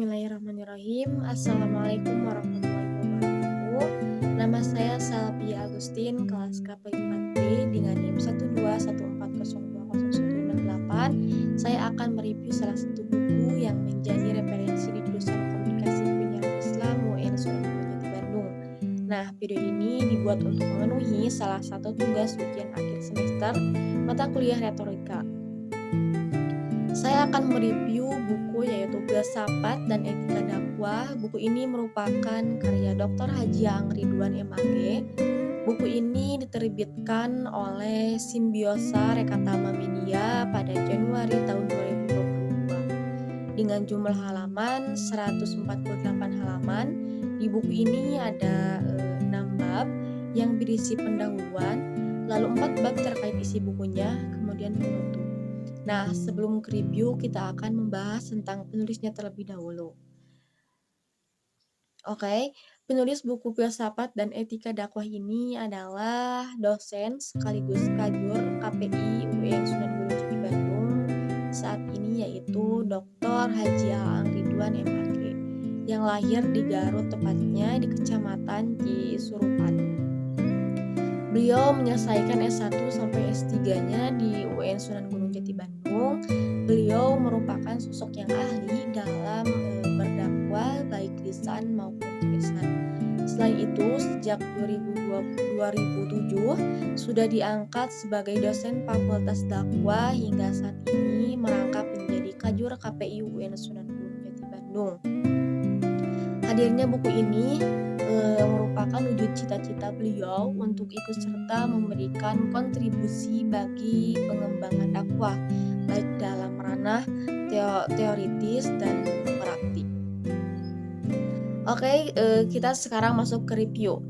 Bismillahirrahmanirrahim. Assalamualaikum warahmatullahi wabarakatuh. Nama saya Salvi Agustin, kelas KP 4B dengan NIM 12140201098. Saya akan mereview salah satu buku yang menjadi referensi di jurusan Komunikasi Penyiaran Islam UIN Sunan Gunung Jati Bandung. Nah, video ini dibuat untuk memenuhi salah satu tugas ujian akhir semester mata kuliah retorika. Saya akan mereview buku yaitu Filsafat dan Etika Dakwah. Buku ini merupakan karya Dr. Haji Ang Ridwan MAG. Buku ini diterbitkan oleh Simbiosa Rekatama Media pada Januari tahun 2022 dengan jumlah halaman 148 halaman. Di buku ini ada 6 bab yang berisi pendahuluan, lalu 4 bab terkait isi bukunya, kemudian penutup. Nah, sebelum ke review, kita akan membahas tentang penulisnya terlebih dahulu. Oke, penulis buku Filsafat dan Etika Dakwah ini adalah dosen sekaligus kajur KPI UIN Sunan Gunung Jati Bandung saat ini, yaitu Dr. Haji Ang Ridwan MAG yang lahir di Garut, tepatnya di Kecamatan Cisurupan. Beliau menyelesaikan S1 sampai S3-nya di UIN Sunan Gunung Jati Bandung. Beliau merupakan sosok yang ahli dalam berdakwah baik lisan maupun tulisan. Selain itu, sejak 2007 sudah diangkat sebagai dosen Fakultas Dakwah hingga saat ini merangkap menjadi kajur KPI UIN Sunan Gunung Jati Bandung. Hadirnya buku ini merupakan wujud cita-cita beliau untuk ikut serta memberikan kontribusi bagi pengembangan dakwah baik dalam ranah teoritis dan praktik. Oke, kita sekarang masuk ke review.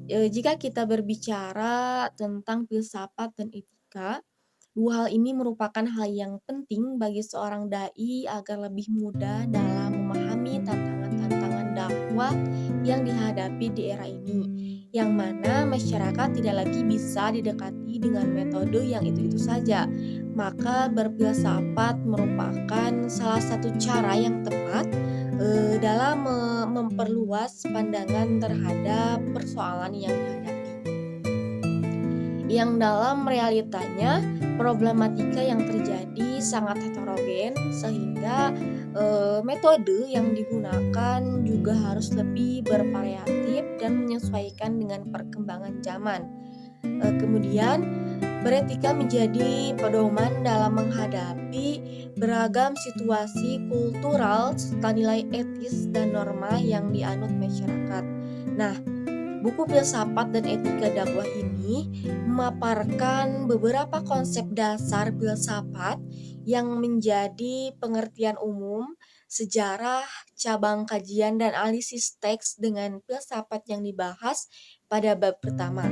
Jika kita berbicara tentang filsafat dan etika, dua hal ini merupakan hal yang penting bagi seorang dai agar lebih mudah dalam memahami tantangan-tantangan dakwah yang dihadapi di era ini, yang mana masyarakat tidak lagi bisa didekati dengan metode yang itu-itu saja. Maka berfilsafat merupakan salah satu cara yang tepat dalam memperluas pandangan terhadap persoalan yang dihadapi. Yang dalam realitanya problematika yang terjadi sangat heterogen, sehingga metode yang digunakan juga harus lebih bervariatif dan menyesuaikan dengan perkembangan zaman. Kemudian beretika menjadi pedoman dalam menghadapi beragam situasi kultural serta nilai etis dan norma yang dianut masyarakat. Nah, buku Filsafat dan Etika Dakwah ini memaparkan beberapa konsep dasar filsafat yang menjadi pengertian umum, sejarah, cabang kajian dan analisis teks dengan filsafat yang dibahas pada bab pertama.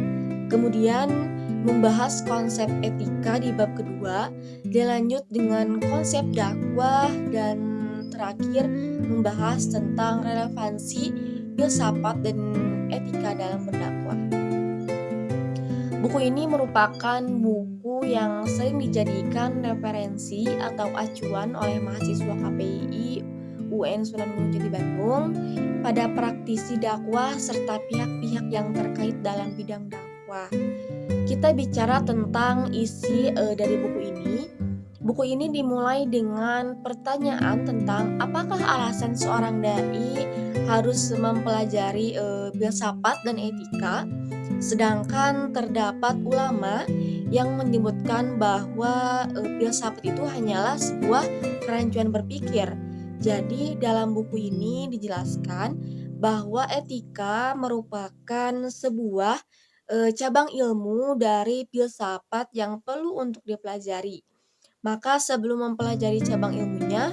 Kemudian membahas konsep etika di bab kedua, dilanjut dengan konsep dakwah, dan terakhir membahas tentang relevansi filsafat dan etika dalam berdakwah. Buku ini merupakan buku yang sering dijadikan referensi atau acuan oleh mahasiswa KPI UIN Sunan Gunung Jati Bandung pada praktisi dakwah serta pihak-pihak yang terkait dalam bidang dakwah. Kita bicara tentang isi dari buku ini. Buku ini dimulai dengan pertanyaan tentang apakah alasan seorang dai harus mempelajari filsafat dan etika, sedangkan terdapat ulama yang menyebutkan bahwa filsafat itu hanyalah sebuah kerancuan berpikir. Jadi dalam buku ini dijelaskan bahwa etika merupakan sebuah cabang ilmu dari filsafat yang perlu untuk dipelajari. Maka sebelum mempelajari cabang ilmunya,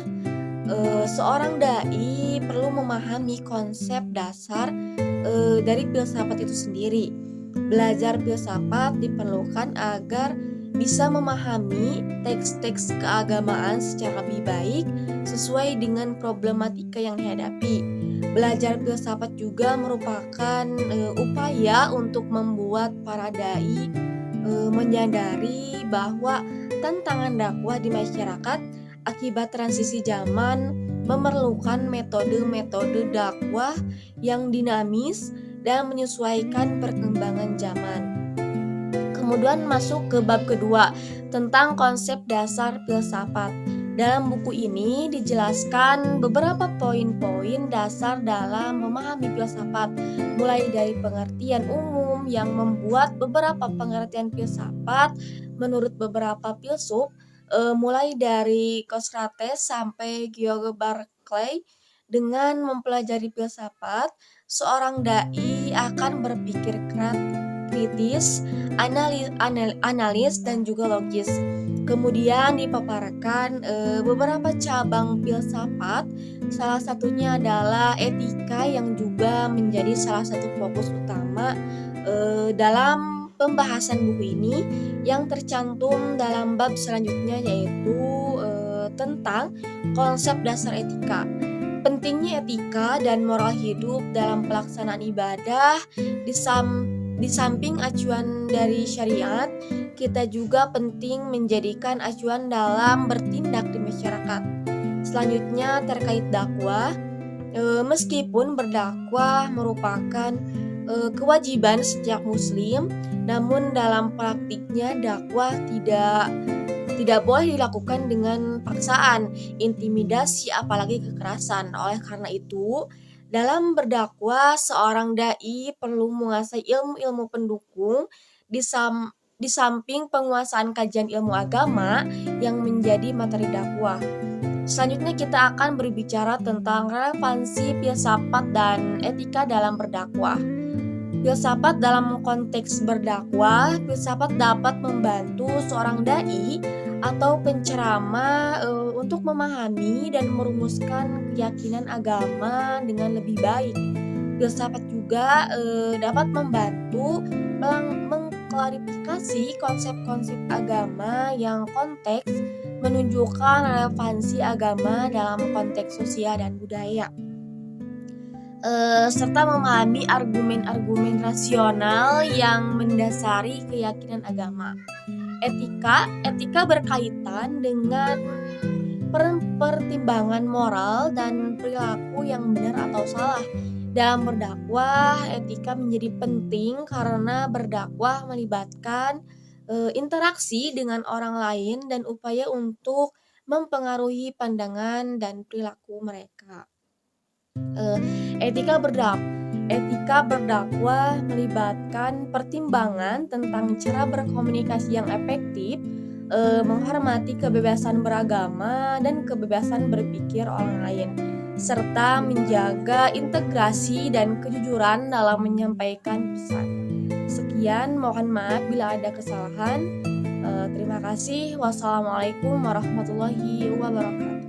seorang dai perlu memahami konsep dasar dari filsafat itu sendiri. Belajar filsafat diperlukan agar bisa memahami teks-teks keagamaan secara lebih baik sesuai dengan problematika yang dihadapi. Belajar filsafat juga merupakan upaya untuk membuat para dai menyadari bahwa tantangan dakwah di masyarakat akibat transisi zaman memerlukan metode-metode dakwah yang dinamis dan menyesuaikan perkembangan zaman. Kemudian masuk ke bab kedua tentang konsep dasar filsafat. Dalam buku ini dijelaskan beberapa poin-poin dasar dalam memahami filsafat, mulai dari pengertian umum yang membuat beberapa pengertian filsafat menurut beberapa filsuf, mulai dari Socrates sampai George Berkeley. Dengan mempelajari filsafat, seorang dai akan berpikir kritis, analis dan juga logis. Kemudian dipaparkan beberapa cabang filsafat, salah satunya adalah etika yang juga menjadi salah satu fokus utama dalam pembahasan buku ini yang tercantum dalam bab selanjutnya, yaitu tentang konsep dasar etika. Pentingnya etika dan moral hidup dalam pelaksanaan ibadah di samping acuan dari syariat, kita juga penting menjadikan acuan dalam bertindak di masyarakat. Selanjutnya terkait dakwah, meskipun berdakwah merupakan kewajiban setiap muslim, namun dalam praktiknya dakwah tidak boleh dilakukan dengan paksaan, intimidasi, apalagi kekerasan. Oleh karena itu, dalam berdakwah, seorang dai perlu menguasai ilmu-ilmu pendukung di samping penguasaan kajian ilmu agama yang menjadi materi dakwah. Selanjutnya kita akan berbicara tentang relevansi filsafat dan etika dalam berdakwah. Filsafat dalam konteks berdakwah, filsafat dapat membantu seorang dai atau penceramah untuk memahami dan merumuskan keyakinan agama dengan lebih baik. Filsafat juga dapat membantu mengklarifikasi konsep-konsep agama yang konteks menunjukkan relevansi agama dalam konteks sosial dan budaya. Serta memahami argumen-argumen rasional yang mendasari keyakinan agama. Etika berkaitan dengan pertimbangan moral dan perilaku yang benar atau salah. Dalam berdakwah, etika menjadi penting karena berdakwah melibatkan interaksi dengan orang lain dan upaya untuk mempengaruhi pandangan dan perilaku mereka. Etika berdakwah melibatkan pertimbangan tentang cara berkomunikasi yang efektif, menghormati kebebasan beragama dan kebebasan berpikir orang lain, serta menjaga integrasi dan kejujuran dalam menyampaikan pesan. Sekian, mohon maaf bila ada kesalahan. Terima kasih. Wassalamualaikum warahmatullahi wabarakatuh.